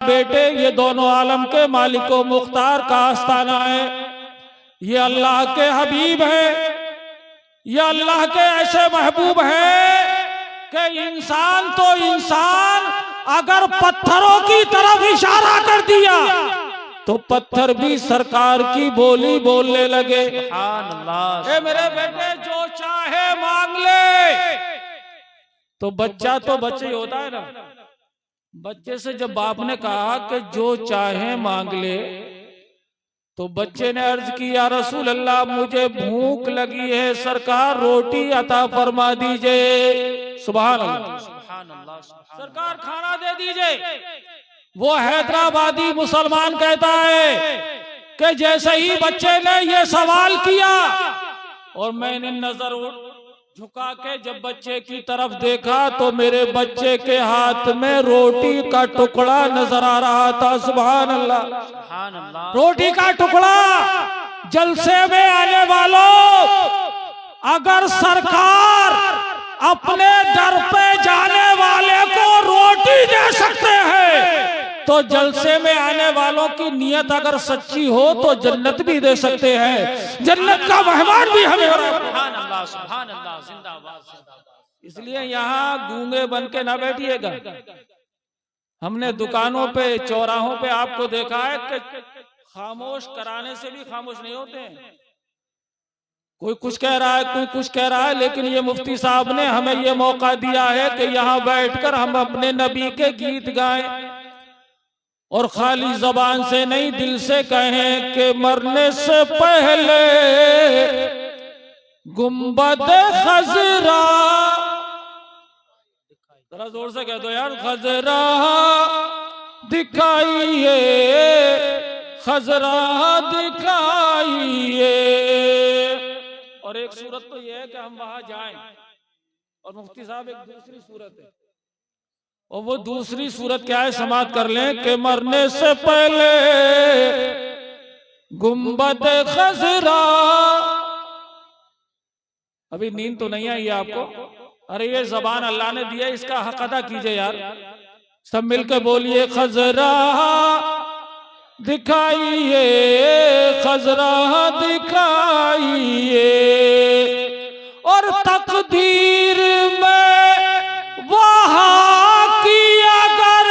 बेटे ये दोनों आलम के मालिको मुख्तार का आस्ताना है। ये अल्लाह के हबीब है, ये अल्लाह के ऐसे महबूब है कि इंसान तो इंसान अगर पत्थरों की तरफ इशारा कर दिया तो पत्थर भी सरकार की बोली बोलने लगे। ए मेरे बेटे जो चाहे मांग ले। तो बच्चा तो बच्चा ही होता है ना। बच्चे से जब बाप ने कहा कि जो चाहे मांग ले, तो बच्चे ने अर्ज की या रसूल अल्लाह मुझे भूख लगी है, सरकार रोटी अता फरमा दीजिए। सुभान अल्लाह, सरकार खाना दे दीजिए। वो हैदराबादी मुसलमान कहता है कि जैसे ही बच्चे ने ये सवाल किया और मैंने नजर झुका के जब बच्चे की तरफ देखा तो मेरे बच्चे के हाथ में रोटी का टुकड़ा नजर आ रहा था। सुभान अल्लाह, रोटी का टुकड़ा। जलसे में आने वालों, अगर सरकार अपने दर पे जाने वाले को रोटी दे सकते हैं तो जलसे में आने वालों की नियत अगर सच्ची हो तो जन्नत भी दे सकते हैं। जन्नत का मेहमान भी हमें। सुभान अल्लाह, सुभान अल्लाह, जिंदाबाद, जिंदाबाद। इसलिए यहाँ गूंगे बन के ना बैठिएगा। हमने दुकानों पे चौराहों पे आपको देखा है कि खामोश कराने से भी खामोश नहीं होते हैं। कोई कुछ कह रहा है, कोई कुछ कह रहा है, लेकिन ये मुफ्ती साहब ने हमें ये मौका दिया है कि यहाँ बैठकर हम अपने नबी के गीत गाएं और खाली जबान से नहीं दिल से कहें कि मरने से पहले गुंबद खजरा, जरा जोर से कह दो यार, खजरा दिखाइए, खजरा दिखाइए। और एक सूरत तो यह है कि हम वहां जाएं, और मुफ्ती साहब एक दूसरी सूरत है, और वो दूसरी सूरत क्या है समाप्त कर लें कि मरने से पहले गुंबद खजरा। अभी नींद तो नहीं आई आपको? अरे ये जबान अल्लाह ने दिया, इसका हक अदा कीजिए यार। सब मिलकर बोलिए खजरा दिखाइए, खजरा दिखाइए। और तकदीर में वहां की अगर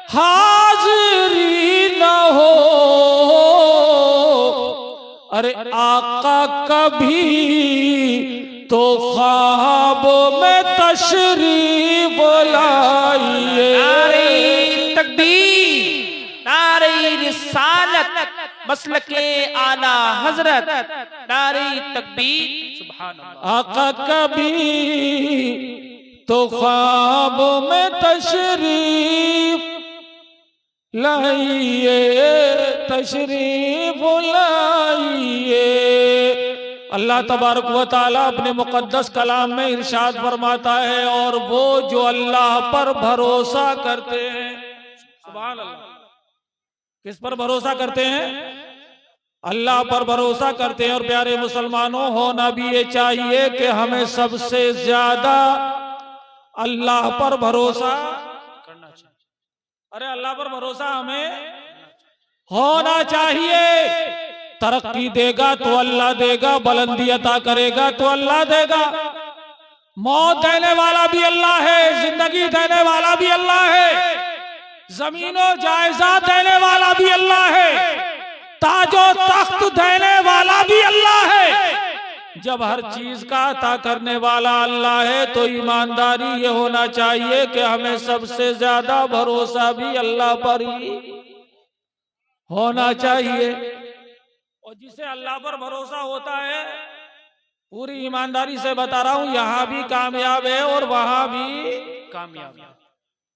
हाजिरी न हो, अरे आका कभी तो ख्वाबों में तशरीफ लाइए। नारे तकबीर, नारे रिसालत, मसलके आला हजरत, नारे तकबीर, सुभान अल्लाह। आका कभी तो ख्वाबों में तशरीफ लाइए, तशरीफ लाइए। अल्लाह तबारक व तआला अपने मुकद्दस कलाम में इरशाद फरमाता है, और वो जो अल्लाह पर भरोसा करते हैं, सुभान अल्लाह, किस पर भरोसा करते हैं? अल्लाह पर भरोसा करते हैं। और प्यारे मुसलमानों, होना भी ये चाहिए कि हमें सबसे ज्यादा अल्लाह पर भरोसा करना चाहिए। अरे अल्लाह पर भरोसा हमें होना चाहिए। तरक्की देगा तो अल्लाह देगा, बुलंदी अता करेगा तो अल्लाह देगा। मौत देने वाला भी अल्लाह है, जिंदगी देने वाला भी अल्लाह है, जमीनों जायजा देने वाला भी अल्लाह है, ताजो तख्त देने वाला भी अल्लाह है। जब हर चीज का अता करने वाला अल्लाह है तो ईमानदारी ये होना चाहिए कि हमें सबसे ज्यादा भरोसा भी अल्लाह पर ही होना चाहिए। और जिसे अल्लाह पर भरोसा होता है, पूरी ईमानदारी से बता रहा हूं, यहाँ भी कामयाब है और वहां भी कामयाब।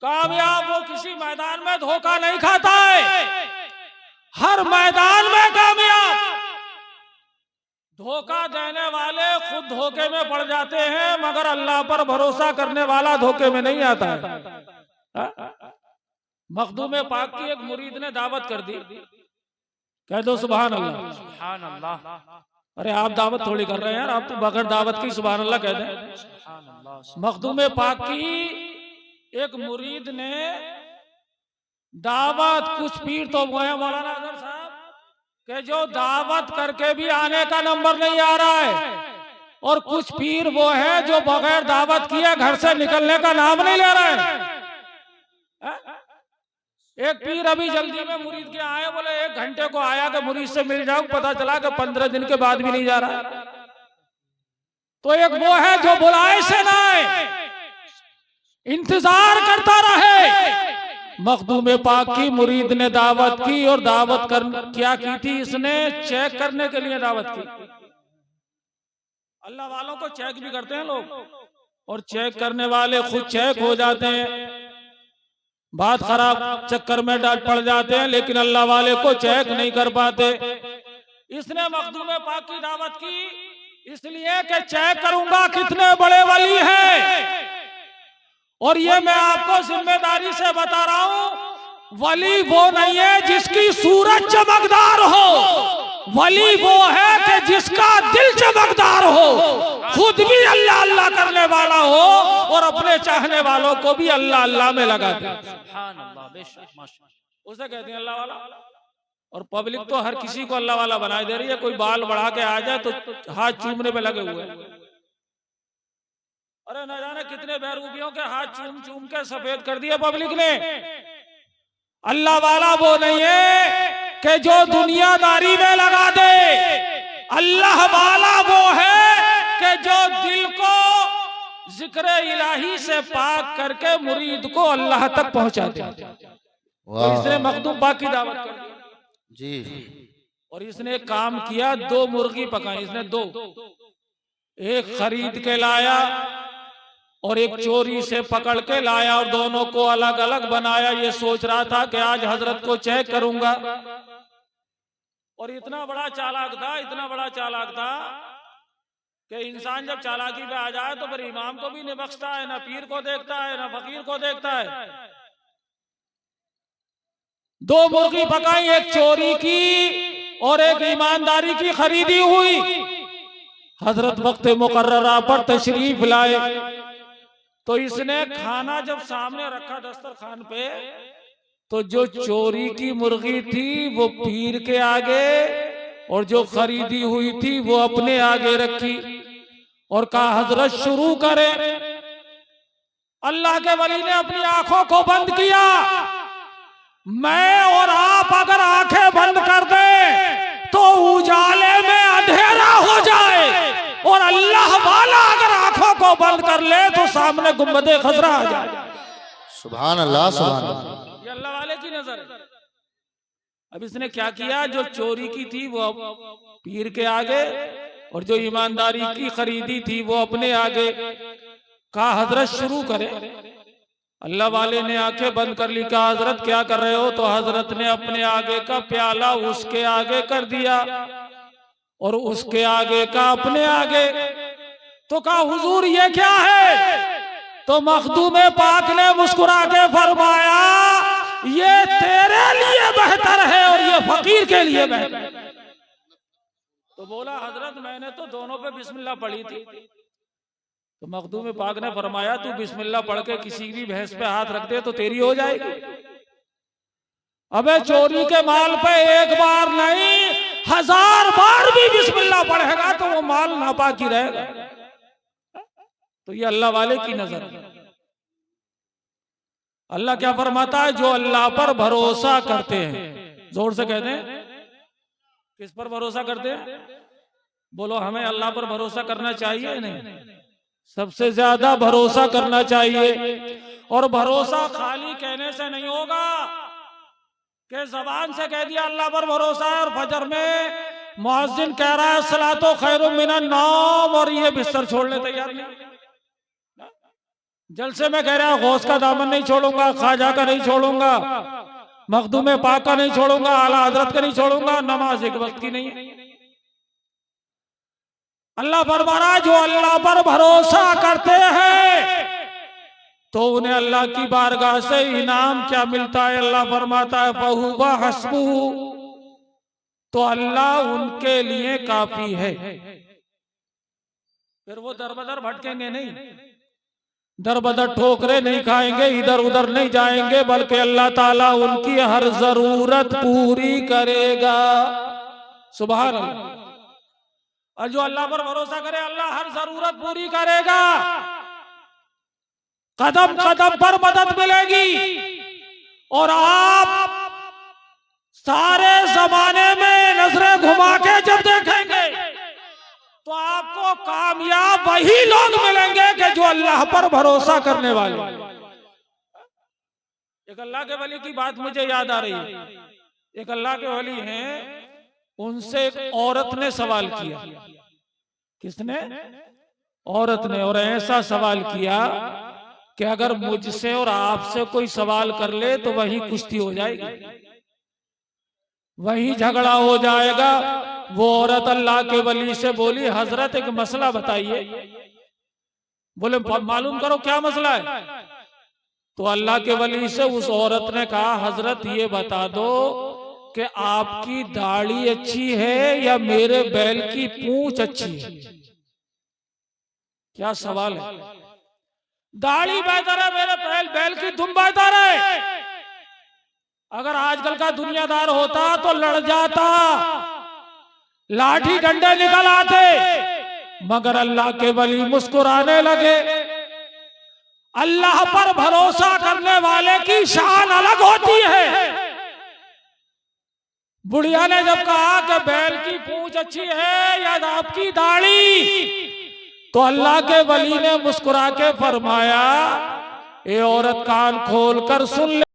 कामयाब वो किसी मैदान में धोखा नहीं खाता है, हर मैदान में कामयाब। धोखा देने वाले खुद धोखे में पड़ जाते हैं, मगर अल्लाह पर भरोसा करने वाला धोखे में नहीं आता है। मखदूम पाक की एक मुरीद ने दावत कर दी, कह दो सुभान अल्लाह, सुभान अल्लाह। अरे आप दावत थोड़ी कर रहे हैं यार, आप तो बगैर दावत की सुभान अल्लाह कह दें। मखदूम पाक की एक मुरीद ने दावत कुछ पीर तो वो है मौलाना अजहर साहब कि जो दावत करके भी आने का नंबर नहीं आ रहा है, और कुछ पीर वो है जो बगैर दावत किए घर से निकलने का नाम नहीं ले रहे हैं। एक पीर अभी जल्दी में मुरीद के आए, बोले 1 घंटे को आया कि मुरीद से मिल जाऊं, पता चला कि 15 दिन के बाद भी नहीं जा रहा। तो एक वो है जो बुलाए से ना आए, इंतजार करता रहे। मखदूम पाक की मुरीद ने दावत की, और दावत क्या की थी इसने? चेक करने के लिए दावत की। अल्लाह वालों को चेक भी करते हैं लोग, और चेक करने वाले खुद चेक हो जाते हैं, बात खराब चक्कर में डाल पड़ जाते हैं, लेकिन अल्लाह वाले को चेक नहीं कर पाते। इसने मखदूम पाक की दावत की इसलिए कि चेक करूंगा कितने बड़े वली हैं। और ये मैं आपको जिम्मेदारी से बता रहा हूं, वली वो नहीं है जिसकी सूरत चमकदार हो, वली वो है कि जिसका दिल चमकदार हो, खुद भी अल्लाह अल्लाह करने वाला हो और अपने चाहने वालों को भी अल्लाह अल्लाह में लगा दे। उसे कहते हैं अल्लाह वाला। और पब्लिक तो हर किसी को अल्लाह वाला बनाए दे रही है। कोई बाल बढ़ा के आ जाए तो हाथ चूमने पे लगे हुए हैं। अरे न जाने कितने बेरूबियों के हाथ चूम चूम के सफेद कर दिए पब्लिक ने। अल्लाह वाला वो नहीं है कि जो दुनियादारी में लगा दे, अल्लाह वाला वो है कि जो दिल को जिक्र इलाही से पाक करके मुरीद को अल्लाह तक पहुंचा दे। तो इसने मखदूम पाक की दावत कर दी जी। और इसने काम किया, 2 मुर्गी पकाई इसने, 2, एक खरीद के लाया और एक चोरी से पकड़ के लाया, और दोनों को अलग अलग बनाया। ये सोच रहा था कि आज हजरत को चेक करूंगा। और इतना बड़ा चालाक था, इतना बड़ा चालाक था कि इंसान जब चालाकी पे आ जाए तो फिर इमाम को भी नहीं बख्शता है, ना पीर को देखता है, ना फकीर को देखता है। 2 मुर्गी पकाई, एक चोरी की और एक ईमानदारी की खरीदी हुई। हजरत वक्त मुकर्ररा पर तशरीफ लाए तो इसने खाना जब सामने रखा दस्तरखान पे, तो जो चोरी की मुर्गी थी वो पीर के आगे और जो खरीदी हुई थी वो अपने आगे रखी और कहा हजरत शुरू करें। अल्लाह के वली ने अपनी आंखों को बंद किया। मैं और आप अगर आंखें बंद कर दें तो उजाले में अंधेरा हो जाए, और अल्लाह वाला अगर आंखों को बंद कर ले तो सामने गुंबदे खजरा आ जाए। सुभान अल्लाह, सुभान अल्लाह। ये अल्लाह वाले की नजर है। अब इसने क्या किया? जो चोरी की थी वो पीर के आगे और जो ईमानदारी की खरीदी थी वो अपने आगे। कहा हजरत शुरू करें। अल्लाह वाले ने आंखें बंद कर ली। कहा हजरत क्या कर रहे हो? तो हजरत ने अपने आगे का प्याला उसके आगे कर दिया और उसके आगे का अपने आगे। तो कहा हुजूर ये क्या है? तो मखदूम पाक ने मुस्कुरा के फरमाया ये तेरे लिए बेहतर है और ये फकीर के लिए बेहतर। तो बोला हजरत मैंने तो दोनों पे बिस्मिल्लाह पढ़ी थी। तो मखदूम पाक ने फरमाया तू बिस्मिल्लाह पढ़ के किसी भी भैंस पे हाथ रख दे तो तेरी हो जाएगी। अबे चोरी के माल पे एक बार नहीं 1000 बार भी बिस्मिल्लाह पढ़ेगा तो वो माल नापाकी रहेगा। तो ये अल्लाह वाले की नजर। अल्लाह क्या फरमाता है? जो अल्लाह पर भरोसा करते हैं, जोर से कहते हैं किस पर भरोसा करते हैं? बोलो हमें अल्लाह पर भरोसा करना चाहिए नहीं? सबसे ज्यादा भरोसा करना चाहिए। और भरोसा खाली कहने से नहीं होगा कि जबान से कह दिया अल्लाह पर भरोसा है और फजर में मुअज्जिन कह रहा है सलातो खैरुम मिनन नौम और ये बिस्तर छोड़ने तैयार नहीं। जलसे में कह रहा है गौस का दामन नहीं छोड़ूंगा, ख्वाजा का नहीं छोड़ूंगा, मखदूम पाक का नहीं छोड़ूंगा, आला हजरत का नहीं छोड़ूंगा, नमाज एक वक्त की नहीं है। अल्लाह फरमाना जो अल्लाह पर भरोसा करते हैं तो उन्हें अल्लाह की बारगाह से इनाम क्या मिलता है? अल्लाह फरमाता है फहुवा हस्बुहु, तो अल्लाह उनके लिए काफी है। फिर वो दर बदर भटकेंगे नहीं। दर बदर ठोकरे नहीं खाएंगे, इधर उधर नहीं जाएंगे, बल्कि अल्लाह ताला उनकी हर जरूरत पूरी करेगा। सुभान अल्लाह। और जो अल्लाह पर भरोसा करे अल्लाह हर जरूरत पूरी करेगा। कदम कदम पर मदद मिलेगी। और आप सारे जमाने में नजरें घुमा के जब देखेंगे तो आपको कामयाब वही लोग मिलेंगे कि जो अल्लाह पर भरोसा करने वाले। एक अल्लाह के वली की बात मुझे याद आ रही है। एक अल्लाह के वली हैं, उनसे एक औरत ने सवाल किया। किसने? औरत ने। और ऐसा सवाल किया कि अगर मुझसे और आपसे कोई सवाल कर ले तो वही कुश्ती हो जाएगी, वही झगड़ा हो जाएगा। वो औरत अल्लाह के वली से बोली, हजरत एक मसला बताइए। बोले मालूम करो क्या मसला है। तो अल्लाह के वली से उस औरत ने कहा, हजरत ये बता दो कि आपकी दाढ़ी अच्छी है या मेरे बैल की पूंछ अच्छी है। क्या सवाल है। दाढ़ी बेहतर है, मेरे बैल की दुम बेहतर है। अगर आजकल का दुनियादार होता तो लड़ जाता, लाठी डंडे निकल आते, मगर अल्लाह के वली मुस्कुराने लगे। अल्लाह पर भरोसा करने वाले की शान अलग होती है। बुढ़िया ने जब कहा कि बैल की पूंछ अच्छी है या आपकी दाढ़ी, तो अल्लाह के वली ने मुस्कुरा के फरमाया, ए औरत कान खोल कर सुन ले।